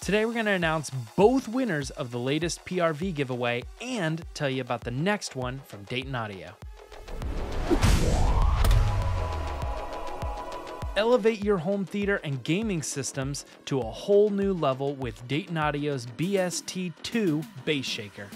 Today we're going to announce both winners of the latest PRV giveaway and tell you about the next one from Dayton Audio. Elevate your home theater and gaming systems to a whole new level with Dayton Audio's BST2 bass shaker.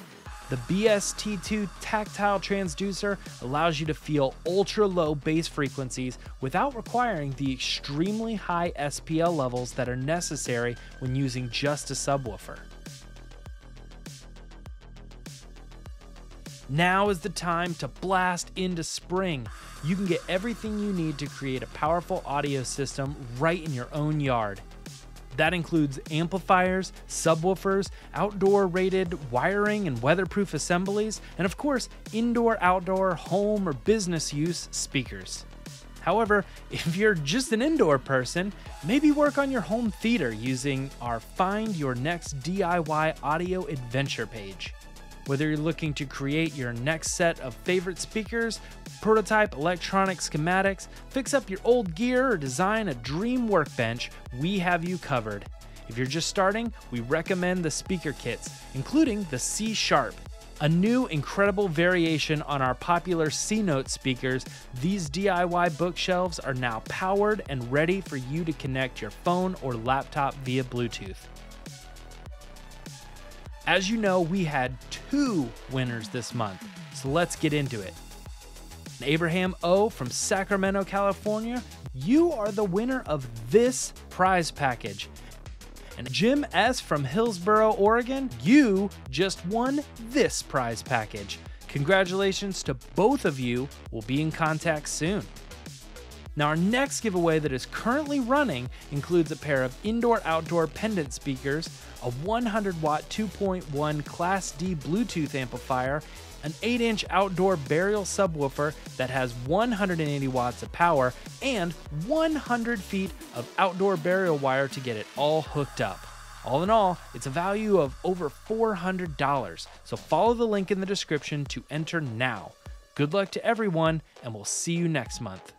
The BST2 tactile transducer allows you to feel ultra-low bass frequencies without requiring the extremely high SPL levels that are necessary when using just a subwoofer. Now is the time to blast into spring. You can get everything you need to create a powerful audio system right in your own yard. That includes amplifiers, subwoofers, outdoor rated wiring and weatherproof assemblies, and of course, indoor, outdoor, home, or business use speakers. However, if you're just an indoor person, maybe work on your home theater using our Find Your Next DIY Audio Adventure page. Whether you're looking to create your next set of favorite speakers, prototype electronic schematics, fix up your old gear, or design a dream workbench, we have you covered. If you're just starting, we recommend the speaker kits, including the C Sharp. A new incredible variation on our popular C-Note speakers, these DIY bookshelves are now powered and ready for you to connect your phone or laptop via Bluetooth. As you know, we had 2 winners this month, so let's get into it. Abraham O. from Sacramento, California, you are the winner of this prize package. And Jim S. from Hillsboro, Oregon, you just won this prize package. Congratulations to both of you. We'll be in contact soon. Now, our next giveaway that is currently running includes a pair of indoor-outdoor pendant speakers, a 100-watt 2.1 Class D Bluetooth amplifier, an 8-inch outdoor burial subwoofer that has 180 watts of power, and 100 feet of outdoor burial wire to get it all hooked up. All in all, it's a value of over $400, so follow the link in the description to enter now. Good luck to everyone, and we'll see you next month.